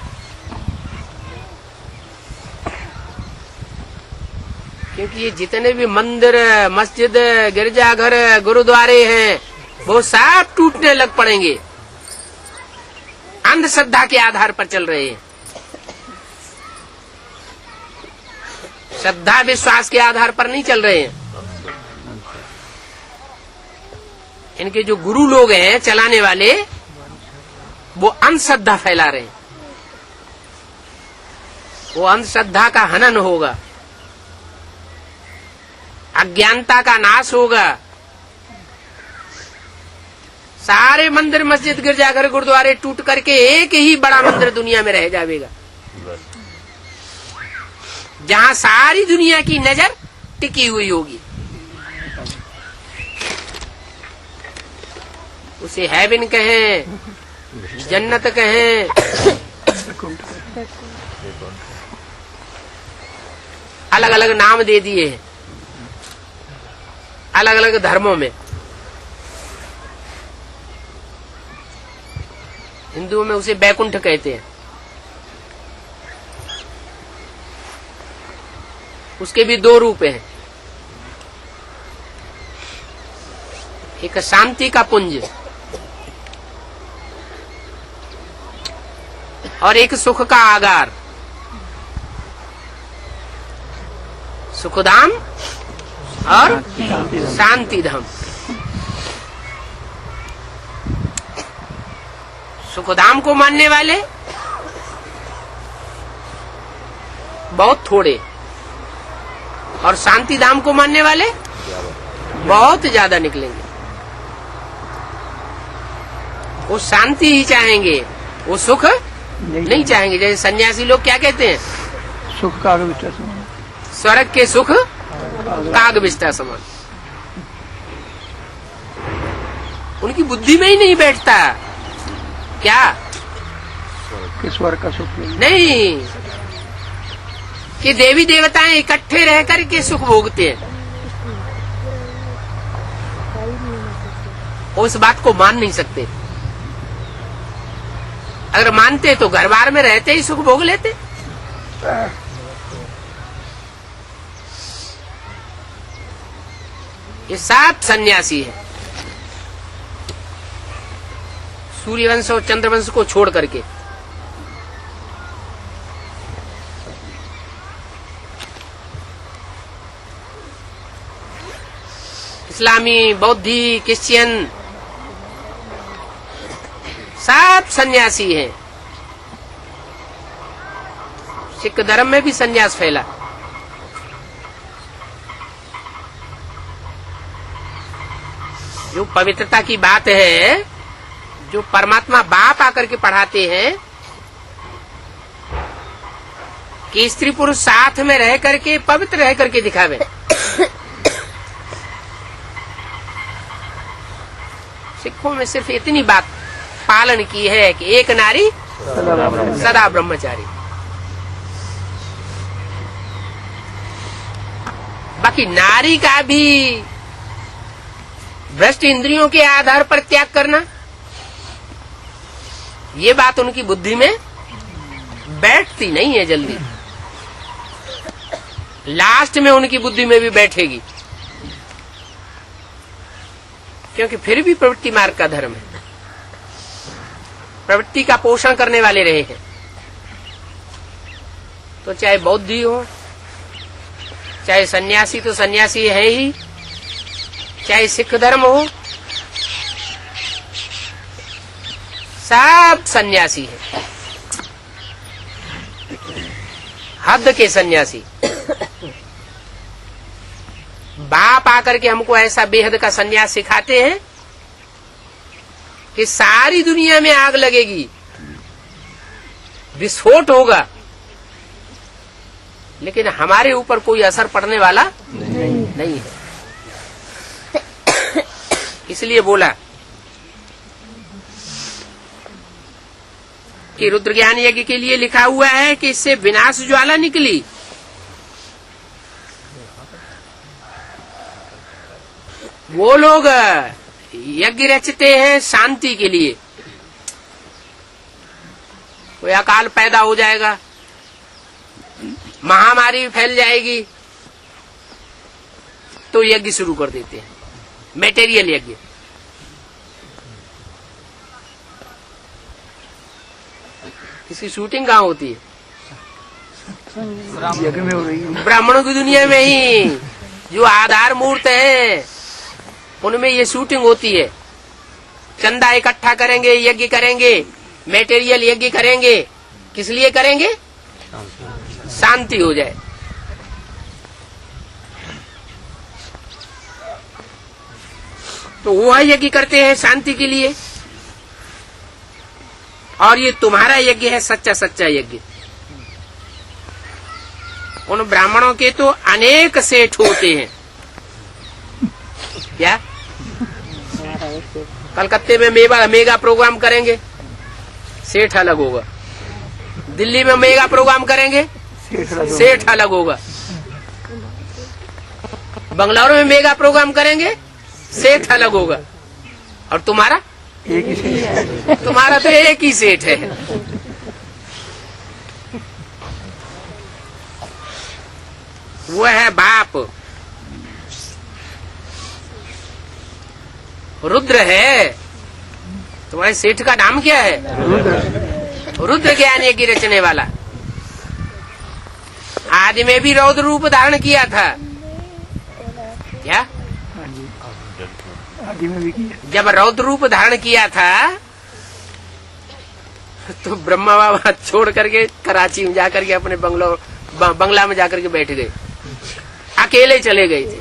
क्योंकि ये जितने भी मंदिर, मस्जिद, गिरजाघर, गुरुद्वारे हैं, वो सब टूटने लग पड़ेंगे। अंधश्रद्धा के आधार पर चल रहे हैं। श्रद्धा विश्वास के आधार पर नहीं चल रहे हैं। इनके जो गुरु लोग हैं चलाने वाले, वो अंधश्रद्धा फैला रहे हैं। वो अंधश्रद्धा का हनन होगा, अज्ञानता का नाश होगा। सारे मंदिर, मस्जिद, गिरजाघर, गुरुद्वारे टूट करके एक ही बड़ा मंदिर दुनिया में रह जाएगा, जहां सारी दुनिया की नजर टिकी हुई होगी। उसे हेवन कहें, जन्नत कहें, अलग अलग नाम दे दिए हैं अलग अलग धर्मों में। हिंदुओं में उसे बैकुंठ कहते हैं। उसके भी दो रूप हैं, एक शांति का पुंज और एक सुख का आगार। सुखधाम और शांति धाम। सुखधाम को मानने वाले बहुत थोड़े और शांति धाम को मानने वाले बहुत ज्यादा निकलेंगे। वो शांति ही चाहेंगे, वो सुख नहीं चाहेंगे। जैसे सन्यासी लोग क्या कहते हैं, सुख का विस्तार समान, स्वर्ग के सुख काग बिस्तर समान। उनकी बुद्धि में ही नहीं बैठता क्या, कि स्वर्ग का सुख नहीं, कि देवी देवताएं इकट्ठे रह कर के सुख भोगते हैं। वो इस बात को मान नहीं सकते। अगर मानते तो घर बार में रहते ही सुख भोग लेते। ये सब सन्यासी है, सूर्यवंश और चंद्रवंश को छोड़ करके। इस्लामी, बौद्धी, क्रिश्चियन सब सन्यासी हैं। सिख धर्म में भी सन्यास फैला। जो पवित्रता की बात है, जो परमात्मा बाप आकर के पढ़ाते हैं कि स्त्री पुरुष साथ में रह करके पवित्र रह करके दिखावे। सिखों में सिर्फ इतनी बात पालन की है कि एक नारी सदा ब्रह्मचारी। बाकी नारी का भी भ्रष्ट इंद्रियों के आधार पर त्याग करना, ये बात उनकी बुद्धि में बैठती नहीं है जल्दी। लास्ट में उनकी बुद्धि में भी बैठेगी, क्योंकि फिर भी प्रवृत्ति मार्ग का धर्म है। प्रवृत्ति का पोषण करने वाले रहे हैं, तो चाहे बौद्धी हो, चाहे सन्यासी तो सन्यासी है ही, चाहे सिख धर्म हो, सब सन्यासी है। हद के सन्यासी। बाप आकर के हमको ऐसा बेहद का सन्यास सिखाते हैं कि सारी दुनिया में आग लगेगी, विस्फोट होगा, लेकिन हमारे ऊपर कोई असर पड़ने वाला नहीं है। इसलिए बोला कि रुद्र ज्ञान यज्ञ के लिए लिखा हुआ है कि इससे विनाश ज्वाला निकली। वो लोग यज्ञ रचते हैं शांति के लिए। कोई अकाल पैदा हो जाएगा, महामारी फैल जाएगी, तो यज्ञ शुरू कर देते हैं, मेटेरियल यज्ञ। इसकी शूटिंग कहाँ होती है? यज्ञ में हो रही है। ब्राह्मणों की दुनिया में ही जो आधार मूर्त है उनमें ये शूटिंग होती है। चंदा इकट्ठा करेंगे, यज्ञ करेंगे, मेटेरियल यज्ञ करेंगे। किस लिए करेंगे? शांति हो जाए। तो वह यज्ञ करते हैं शांति के लिए। और ये तुम्हारा यज्ञ है सच्चा सच्चा यज्ञ। उन ब्राह्मणों के तो अनेक सेठ होते हैं। क्या कलकत्ते में मेगा प्रोग्राम करेंगे, सेठ अलग होगा। दिल्ली में मेगा प्रोग्राम करेंगे, सेठ अलग होगा। बंगलौर में मेगा प्रोग्राम करेंगे, सेठ अलग होगा। और तुम्हारा एक ही सेठ। तुम्हारा तो एक ही सेठ है। वो है बाप। रुद्र है। तुम्हारे सेठ का नाम क्या है? रुद्र ज्ञान यज्ञ रचने वाला। आदि में भी रौद्र रूप धारण किया था क्या? हाँ जी, आदि में भी किया। जब रौद्र रूप धारण किया था तो ब्रह्मा बाबा छोड़ करके कराची में जाकर के अपने बंगला में जाकर के बैठ गए, अकेले चले गए थे।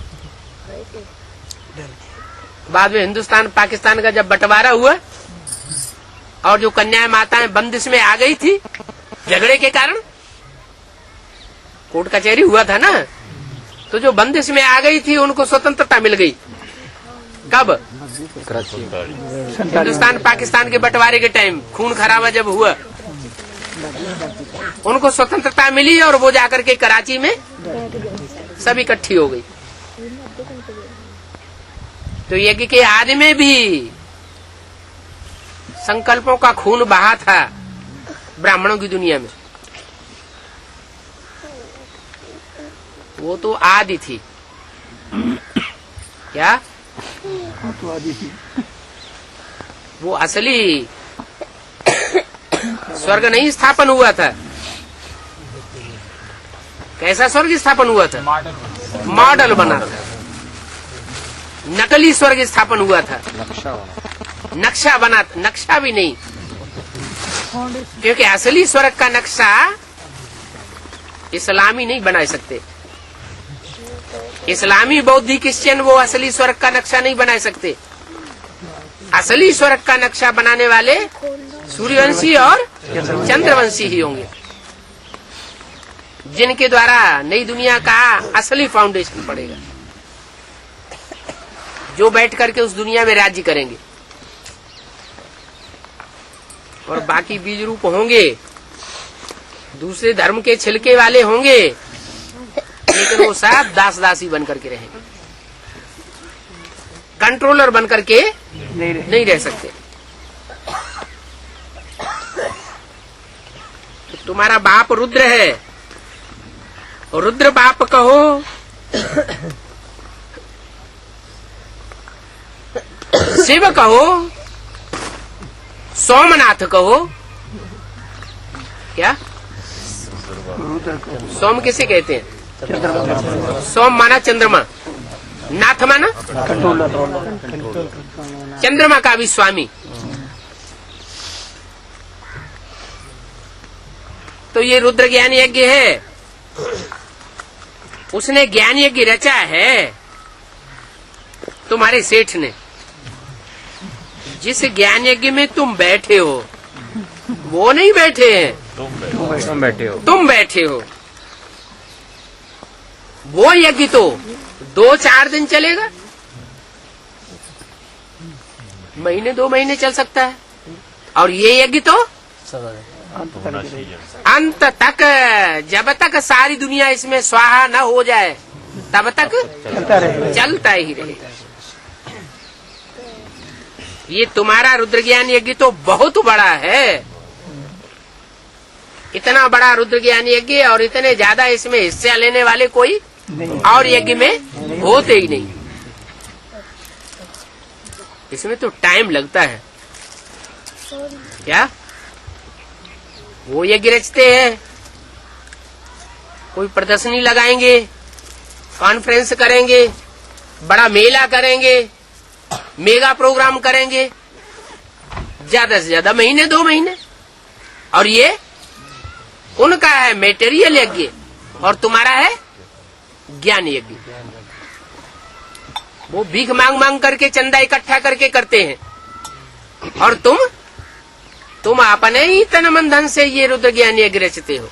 बाद में हिंदुस्तान पाकिस्तान का जब बंटवारा हुआ और जो कन्या माताएं बंदिश में आ गई थी झगड़े के कारण, कोर्ट कचहरी हुआ था ना, तो जो बंदिश में आ गई थी उनको स्वतंत्रता मिल गई। कब? हिंदुस्तान पाकिस्तान के बंटवारे के टाइम खून खराबा जब हुआ, उनको स्वतंत्रता मिली और वो जाकर के कराची में सब इकट्ठी हो गई। तो यज्ञ के आदि में भी संकल्पों का खून बहा था ब्राह्मणों की दुनिया में। वो तो आदि थी क्या? वो तो आदि थी। वो असली स्वर्ग नहीं स्थापन हुआ था। कैसा स्वर्ग स्थापन हुआ था? मॉडल बना था। नकली स्वर्ग स्थापन हुआ था। नक्शा बना, नक्शा भी नहीं, क्योंकि असली स्वर्ग का नक्शा इस्लामी नहीं बना सकते। इस्लामी, बौद्धिक, क्रिश्चियन वो असली स्वर्ग का नक्शा नहीं बना सकते। असली स्वर्ग का नक्शा बनाने वाले सूर्यवंशी और चंद्रवंशी ही होंगे, जिनके द्वारा नई दुनिया का असली फाउंडेशन पड़ेगा, जो बैठ करके उस दुनिया में राज्य करेंगे। और बाकी बीज रूप होंगे, दूसरे धर्म के छिलके वाले होंगे, लेकिन वो सब दास दासी बन करके रहेंगे, कंट्रोलर बन करके नहीं रह सकते। तो तुम्हारा बाप रुद्र है, रुद्र बाप कहो, शिव कहो, सोमनाथ कहो, क्या? सोम किसे कहते हैं? सोम माना चंद्रमा, नाथ माना चंद्रमा का भी स्वामी। तो ये रुद्र ज्ञान यज्ञ है, उसने ज्ञान यज्ञ रचा है तुम्हारे सेठ ने। जिस ज्ञान यज्ञ में तुम बैठे हो वो नहीं बैठे हैं, तुम बैठे हो। वो यज्ञ तो 2-4 दिन चलेगा, महीने 2 महीने चल सकता है, और ये यज्ञ तो अंत तक, जब तक सारी दुनिया इसमें स्वाहा न हो जाए तब तक चलता ही रहेगा। ये तुम्हारा रुद्र ज्ञान यज्ञ तो बहुत बड़ा है। इतना बड़ा रुद्र ज्ञान यज्ञ और इतने ज्यादा इसमें हिस्सा लेने वाले कोई और यज्ञ में होते ही नहीं। इसमें तो टाइम लगता है क्या? वो यज्ञ रचते हैं, कोई प्रदर्शनी लगाएंगे, कॉन्फ्रेंस करेंगे, बड़ा मेला करेंगे, मेगा प्रोग्राम करेंगे, ज्यादा से ज्यादा महीने 2 महीने। और ये उनका है मेटेरियल यज्ञ और तुम्हारा है ज्ञान यज्ञ। वो भीख मांग मांग करके चंदा इकट्ठा करके करते हैं, और तुम अपने ही तन मन धन से ये रुद्र ज्ञान यज्ञ रचते हो।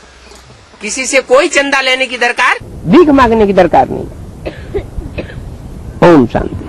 किसी से कोई चंदा लेने की दरकार, भीख मांगने की दरकार नहीं। ओम शांति।